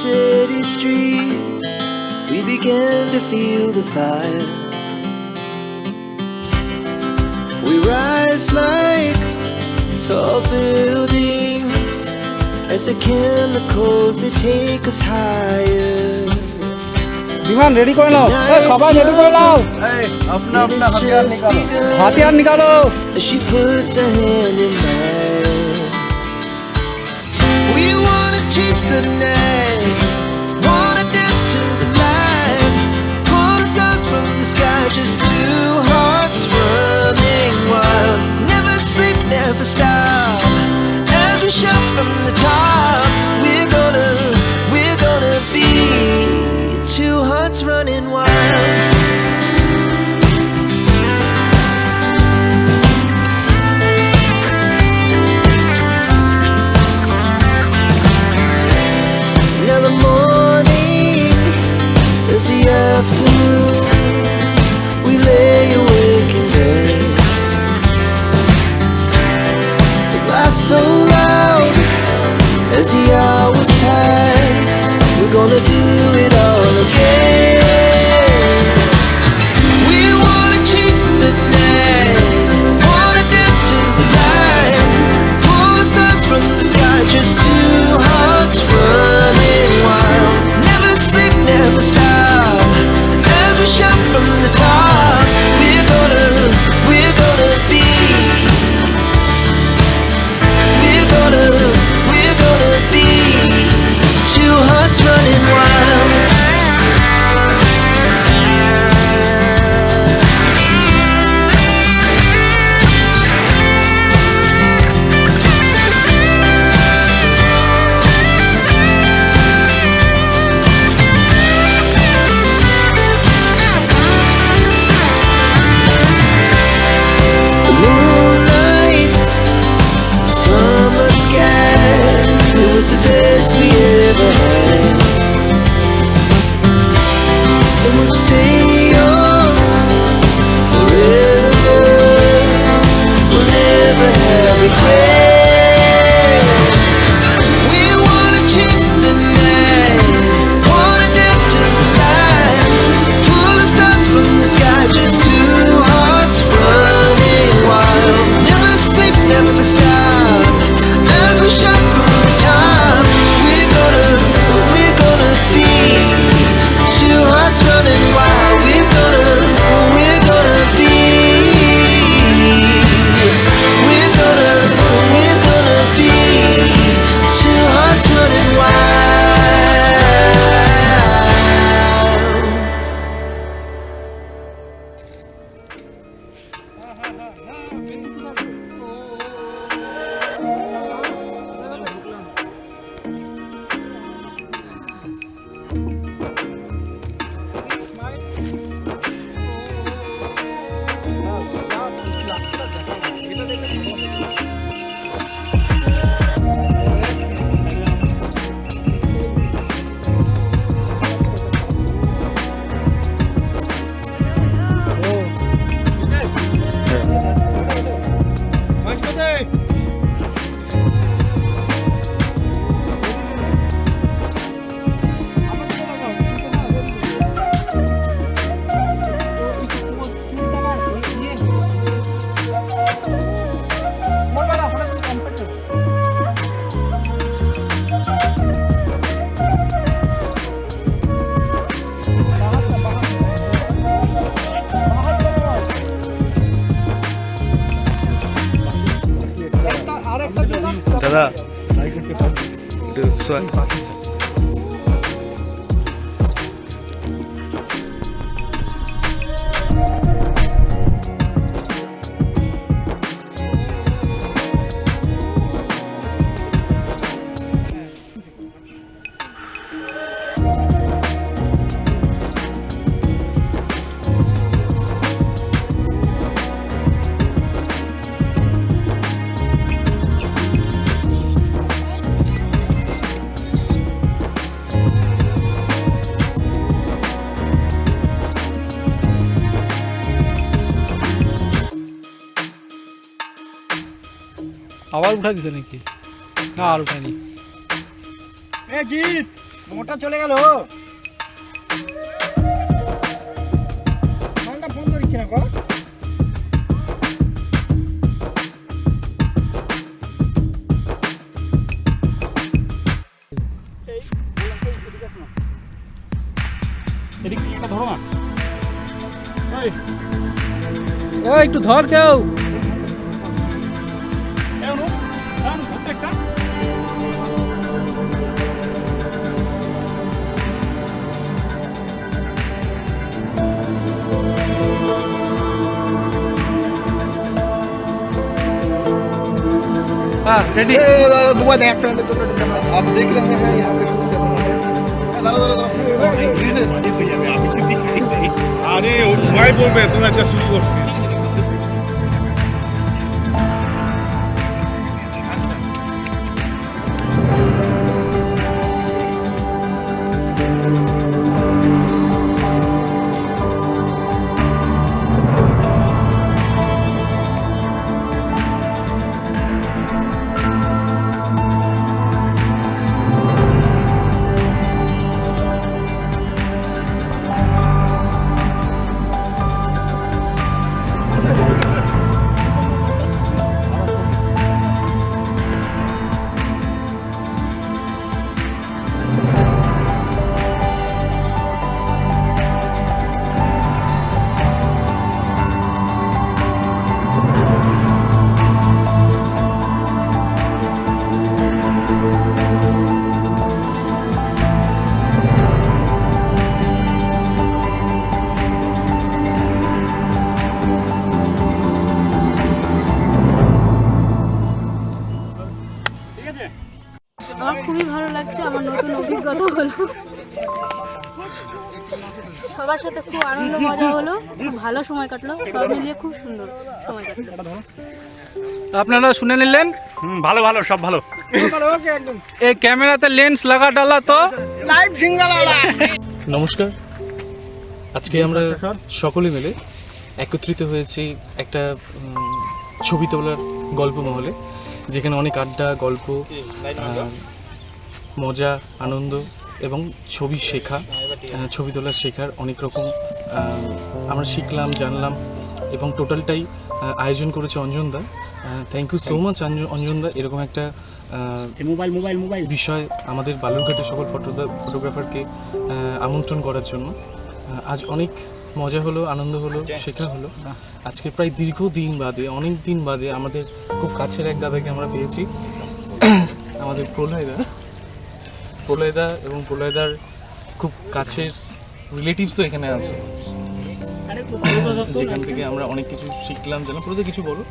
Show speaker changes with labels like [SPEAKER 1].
[SPEAKER 1] city streets, we began to feel the fire. We rise like tall buildings as the chemicals they take us higher.
[SPEAKER 2] विमान ready कर लो, सबाई ready कर लो।
[SPEAKER 3] अपना अपना हथियार निकालो,
[SPEAKER 2] हथियार निकालो।
[SPEAKER 1] She puts her hand in mine. We wanna chase the night, wanna dance to the light, pull the stars from the sky, just two hearts running wild. Never sleep, never stop, as we shout from the top. We're gonna be two hearts running wild. Now the morning is the afternoon, we lay awake in bed. The laughs so loud as the hours pass, we're gonna do it all again. We wanna chase the night, wanna dance to the light, pull the stars from the sky, just two hearts running wild. Never sleep, never stop, as we shout from the top. We're gonna be, we're gonna be two hearts running wild. The moonlight, summer sky, it was the best we ever had. And we'll stay young forever, we'll never have regrets. We wanna chase the night, wanna dance to the light, pull the stars from the sky, just two hearts running wild. Never sleep, never stop, as we shout from the top. We're gonna be two hearts running wild. We're gonna be, we're gonna be two hearts running wild.
[SPEAKER 3] দাদা একটু
[SPEAKER 2] आवाज उठा दिसे नहीं कि ना are उठानी
[SPEAKER 3] ए जीत
[SPEAKER 2] মোটা চলে গেল ফোনটা ফোন করিচ্ছে না গো এদিক থেকে একটা ধরো না একটু ধর কেউ ধরতে একটা हाँ रेडी तुम्हारे देख सकते आप देख रहे हैं यहाँ पे
[SPEAKER 4] আরে ও ভাই বলবে তুমি আচ্ছা শুরু করছিস
[SPEAKER 5] আমার খুবই ভালো লাগছে, আমার নতুন অভিজ্ঞতা হলো, সবার সাথে খুব আনন্দ মজা হলো, খুব ভালো সময় কাটলো, সব মিলিয়ে খুব সুন্দর সময় কাটলো।
[SPEAKER 2] আপনারা শুনে নিলেন,
[SPEAKER 3] ভালো ভালো সব ভালো।
[SPEAKER 2] এই ক্যামেরাতে লেন্স লাগা ডালা তো লাইভ সিঙ্গালা।
[SPEAKER 6] নমস্কার, আজকে আমরা সকলে মিলে একত্রিত হয়েছি একটা ছবি তোলার গল্প মহলে, যেখানে অনেক আড্ডা, গল্প, মজা, আনন্দ এবং ছবি শেখা, ছবি তোলা শেখার অনেক রকম আমরা শিখলাম, জানলাম এবং টোটালটাই আয়োজন করেছে অঞ্জনদা। থ্যাংক ইউ সো মাচ অঞ্জনদা, এরকম একটা মোবাইল বিষয় আমাদের বালুরঘাটের সকল ফটোগ্রাফারকে আমন্ত্রণ করার জন্য। আজ অনেক মজা হলো, আনন্দ হলো, শেখা হলো। আজকে প্রায় দীর্ঘদিন বাদে, অনেক দিন বাদে আমাদের খুব কাছের এক দাদাকে আমরা পেয়েছি, আমাদের প্রলয়দা এবং প্রলয়দার খুব কাছের রিলেটিভসও এখানে আছে, যেখান থেকে আমরা অনেক কিছু শিখলাম, জানলাম। প্রলয়দা কিছু বলো।